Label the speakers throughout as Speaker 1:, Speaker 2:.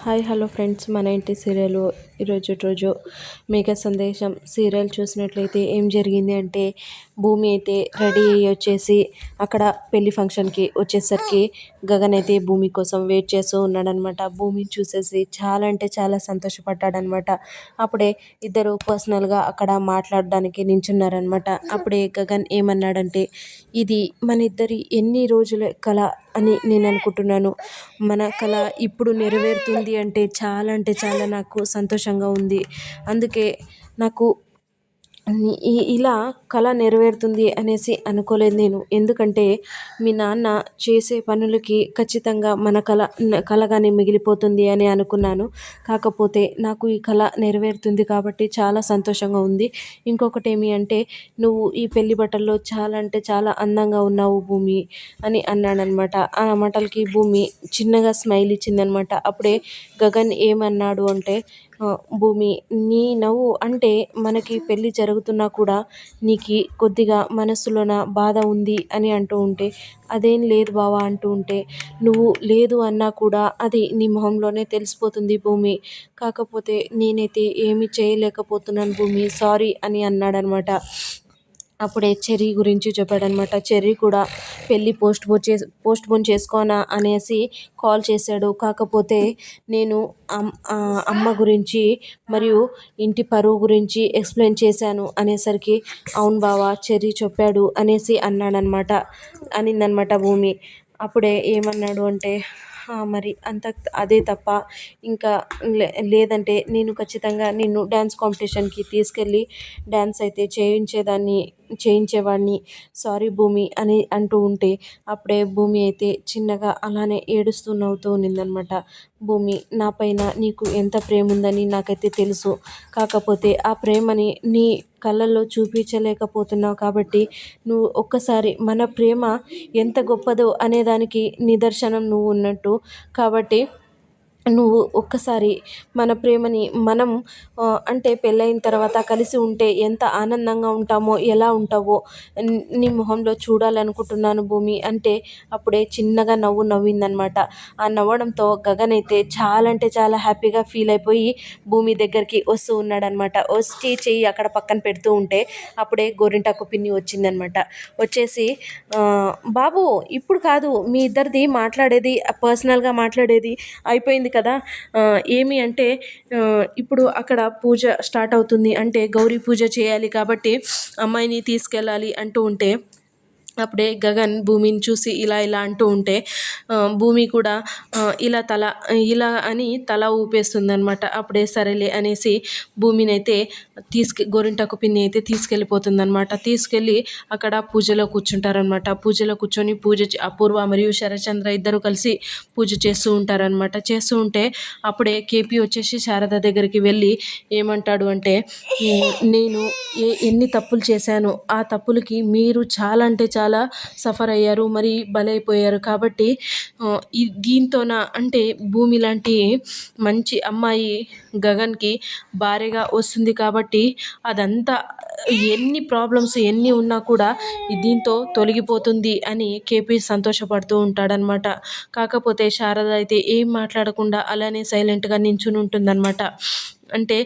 Speaker 1: Hi hello friends, మన ఇంటి serial రోజు మేఘ సందేశం సీరియల్ చూసినట్లయితే ఏం జరిగింది అంటే, భూమి అయితే రెడీ అయ్యి వచ్చేసి అక్కడ పెళ్లి ఫంక్షన్కి వచ్చేసరికి గగన్ అయితే భూమి కోసం వెయిట్ చేస్తూ ఉన్నాడనమాట. భూమి చూసేసి చాలా అంటే చాలా సంతోషపడ్డాడనమాట. అప్పుడే ఇద్దరు పర్సనల్గా అక్కడ మాట్లాడడానికి నించున్నారనమాట. అప్పుడే గగన్ ఏమన్నాడంటే, ఇది మన ఇద్దరి ఎన్ని రోజుల కల అని నేను అనుకుంటున్నాను. మన కళ ఇప్పుడు నెరవేరుతుంది అంటే చాలా నాకు సంతోషంగా ఉంది. అందుకే నాకు ఇలా కళ నెరవేరుతుంది అనేసి అనుకోలేదు నేను. ఎందుకంటే మీ నాన్న చేసే పనులకి ఖచ్చితంగా మన కళగానే మిగిలిపోతుంది అని అనుకున్నాను. కాకపోతే నాకు ఈ కళ నెరవేరుతుంది కాబట్టి చాలా సంతోషంగా ఉంది. ఇంకొకటి ఏమి అంటే, నువ్వు ఈ పెళ్లి బట్టల్లో చాలా అంటే చాలా అందంగా ఉన్నావు భూమి అని అన్నాడనమాట. ఆ మాటలకి భూమి చిన్నగా స్మైల్ ఇచ్చిందనమాట. అప్పుడే గగన్ ఏమన్నాడు అంటే, భూమి నీ నవ్వు అంటే మనకి పెళ్ళి జరుగుతున్నా కూడా నీకు కొద్దిగా మనసులోన బాధ ఉంది అని అంటూ ఉంటే, అదేం లేదు బావా అంటూ ఉంటే, నువ్వు లేదు అన్నా కూడా అది నీ మొహంలోనే తెలిసిపోతుంది భూమి. కాకపోతే నేనైతే ఏమీ చేయలేకపోతున్నాను భూమి, సారీ అని అన్నాడనమాట. అప్పుడే చెర్రీ గురించి చెప్పాడనమాట. చెర్రీ కూడా పెళ్ళి పోస్ట్పోన్ చేసుకోనా అనేసి కాల్ చేశాడు. కాకపోతే నేను అమ్మ గురించి మరియు ఇంటి పరువు గురించి ఎక్స్ప్లెయిన్ చేశాను అనేసరికి, అవును బావా చెర్రీ చెప్పాడు అనేసి అనిందనమాట భూమి. అప్పుడే ఏమన్నాడు అంటే, మరి అంత అదే తప్ప ఇంకా లేదంటే నేను ఖచ్చితంగా నిన్ను డ్యాన్స్ కాంపిటీషన్కి తీసుకెళ్ళి డ్యాన్స్ అయితే చేయించేవాడిని, సారీ భూమి అని అంటూ ఉంటే, అప్పుడే భూమి అయితే చిన్నగా అలానే ఏడుస్తూ నవ్వుతూ ఉన్నిందనమాట. భూమి, నా పైన నీకు ఎంత ప్రేమ ఉందని నాకైతే తెలుసు. కాకపోతే ఆ ప్రేమని నీ కళ్ళల్లో చూపించలేకపోతున్నావు కాబట్టి, నువ్వు ఒక్కసారి మన ప్రేమ ఎంత గొప్పదో అనేదానికి నిదర్శనం నువ్వు ఉన్నట్టు. కాబట్టి నువ్వు ఒక్కసారి మన ప్రేమని మనం అంటే పెళ్ళైన తర్వాత కలిసి ఉంటే ఎంత ఆనందంగా ఉంటామో, ఎలా ఉంటావో నీ మొహంలో చూడాలనుకుంటున్నాను భూమి అంటే, అప్పుడే చిన్నగా నవ్విందనమాట. ఆ నవ్వడంతో గగన్ అయితే చాలా అంటే చాలా హ్యాపీగా ఫీల్ అయిపోయి భూమి దగ్గరికి వస్తూ ఉన్నాడనమాట. వచ్చి చెయ్యి అక్కడ పక్కన పెడుతూ ఉంటే, అప్పుడే గోరింటాకు పిన్ని వచ్చిందనమాట. వచ్చేసి, బాబు ఇప్పుడు కాదు మీ ఇద్దరిది మాట్లాడేది, పర్సనల్గా మాట్లాడేది అయిపోయింది కదా, ఏమి అంటే ఇప్పుడు అక్కడ పూజ స్టార్ట్ అవుతుంది అంటే గౌరీ పూజ చేయాలి కాబట్టి అమ్మాయిని తీసుకెళ్ళాలి అంటూ ఉంటే, అప్పుడే గగన్ భూమిని చూసి ఇలా అంటూ ఉంటే, భూమి కూడా ఇలా అని తల ఊపేస్తుందనమాట. అప్పుడే సరేలే అనేసి భూమిని అయితే గోరింటాకు పిన్ని అయితే తీసుకెళ్ళిపోతుందనమాట. తీసుకెళ్ళి అక్కడ పూజలో కూర్చుంటారనమాట. పూజలో కూర్చొని అపూర్వ మరియు శరచంద్ర ఇద్దరు కలిసి పూజ చేస్తూ ఉంటారనమాట. చేస్తూ ఉంటే అప్పుడే కేపీ వచ్చేసి శారద దగ్గరికి వెళ్ళి ఏమంటాడు అంటే, నేను ఎన్ని తప్పులు చేశాను, ఆ తప్పులకి మీరు చాలా అంటే చాలా సఫర్ అయ్యారు, మరి బలైపోయారు. కాబట్టి దీంతోన అంటే భూమి లాంటి మంచి అమ్మాయి గగన్కి భార్యగా వస్తుంది కాబట్టి అదంతా ఎన్ని ప్రాబ్లమ్స్ ఎన్ని ఉన్నా కూడా దీంతో తొలగిపోతుంది అని కేపీ సంతోషపడుతూ ఉంటాడనమాట. కాకపోతే శారద అయితే ఏం మాట్లాడకుండా అలానే సైలెంట్గా నించుని ఉంటుందన్నమాట. అంటే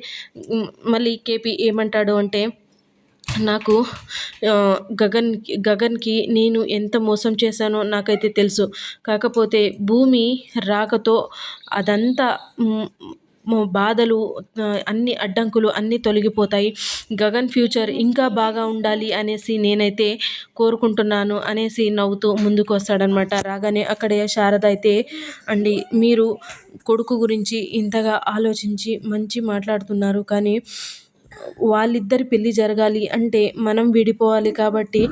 Speaker 1: మళ్ళీ కేపీ ఏమంటాడు అంటే, నాకు గగన్కి నేను ఎంత మోసం చేశానో నాకైతే తెలుసు. కాకపోతే భూమి రాకతో అదంతా బాధలు, అన్ని అడ్డంకులు అన్నీ తొలగిపోతాయి. గగన్ ఫ్యూచర్ ఇంకా బాగా ఉండాలి అనేసి నేనైతే కోరుకుంటున్నాను అనేసి నవ్వుతూ ముందుకు వస్తాడనమాట. రాగానే అక్కడే శారద అయితే, అండి మీరు కొడుకు గురించి ఇంతగా ఆలోచించి మంచి మాట్లాడుతున్నారు, కానీ వాళ్ళిద్దరి పెళ్ళి జరగాలి అంటే మనం విడిపోవాలి కాబట్టి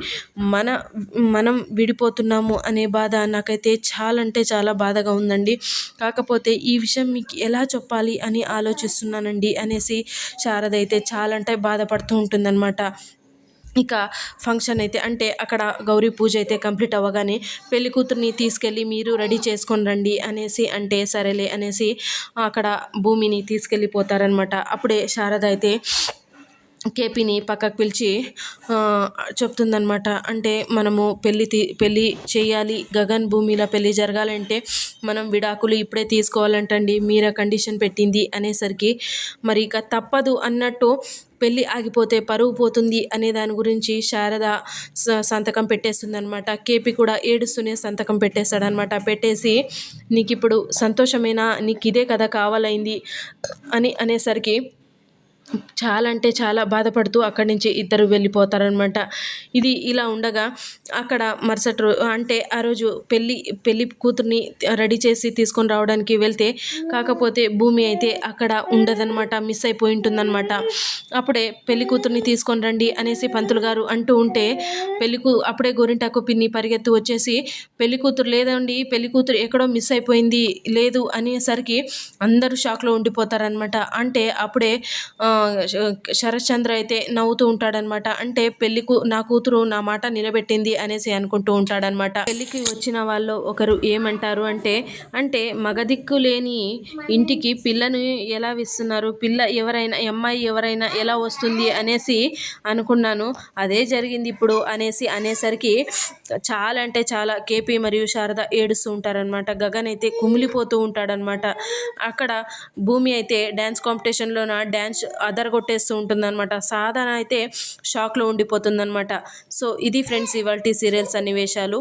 Speaker 1: మనం విడిపోతున్నాము అనే బాధ నాకైతే చాలా అంటే చాలా బాధగా ఉందండి. కాకపోతే ఈ విషయం మీకు ఎలా చెప్పాలి అని ఆలోచిస్తున్నానండి అనేసి శారద అయితే చాలా అంటే బాధపడుతూ ఉంటుందన్నమాట. ఇక ఫంక్షన్ అయితే అంటే అక్కడ గౌరీ పూజ అయితే కంప్లీట్ అవ్వగానే పెళ్లి కూతుర్ని తీసుకెళ్ళి మీరు రెడీ చేసుకొని రండి అనేసి అంటే, సరేలే అనేసి అక్కడ భూమిని తీసుకెళ్ళిపోతారనమాట. అప్పుడే శారద అయితే, కేపీని పక్కకు పిలిచి చెప్తుందనమాట. అంటే మనము పెళ్ళి చేయాలి, గగన్ భూమిల పెళ్ళి జరగాలంటే మనం విడాకులు ఇప్పుడే తీసుకోవాలంటండి, మీరా కండిషన్ పెట్టింది అనేసరికి మరి ఇక తప్పదు అన్నట్టు పెళ్ళి ఆగిపోతే పరువు పోతుంది అనే దాని గురించి శారద సంతకం పెట్టేస్తుందనమాట. కేపీ కూడా ఏడుస్తూనే సంతకం పెట్టేస్తాడనమాట. పెట్టేసి నీకు ఇప్పుడు సంతోషమేనా, నీకు ఇదే కదా కావాలైంది అని అనేసరికి చాలా అంటే చాలా బాధపడుతూ అక్కడి నుంచి ఇద్దరు వెళ్ళిపోతారనమాట. ఇది ఇలా ఉండగా అక్కడ మరుసటి అంటే ఆ రోజు పెళ్ళి కూతుర్ని రెడీ చేసి తీసుకొని రావడానికి వెళ్తే కాకపోతే భూమి అయితే అక్కడ ఉండదనమాట, మిస్ అయిపోయి ఉంటుందన్నమాట. అప్పుడే పెళ్లి కూతుర్ని తీసుకొని రండి అనేసి పంతులు గారు అంటూ ఉంటే అప్పుడే గోరింటాకు పిన్ని పరిగెత్తు వచ్చేసి పెళ్లి కూతురు లేదండి, పెళ్లి కూతురు ఎక్కడో మిస్ అయిపోయింది లేదు అనేసరికి అందరూ షాక్లో ఉండిపోతారనమాట. అంటే అప్పుడే శరత్ చంద్ర అయితే నవ్వుతూ ఉంటాడనమాట. అంటే నా కూతురు నా మాట నిలబెట్టింది అనేసి అనుకుంటూ ఉంటాడనమాట. పెళ్ళికి వచ్చిన వాళ్ళు ఒకరు ఏమంటారు అంటే మగదిక్కు లేని ఇంటికి పిల్లను ఎలా ఇస్తున్నారు, అమ్మాయి ఎవరైనా ఎలా వస్తుంది అనేసి అనుకున్నాను, అదే జరిగింది ఇప్పుడు అనేసరికి చాలా అంటే చాలా కేపీ మరియు శారద ఏడుస్తూ ఉంటారనమాట. గగన్ అయితే కుమిలిపోతూ ఉంటాడనమాట. అక్కడ భూమి అయితే డ్యాన్స్ కాంపిటీషన్లోన డ్యాన్స్ అదరగొట్టేస్తూ ఉంటుందన్నమాట. సాధన అయితే షాక్లో ఉండిపోతుందన్నమాట. సో ఇది ఫ్రెండ్స్ ఇవాల్టి సీరియల్ సన్నివేశాలు.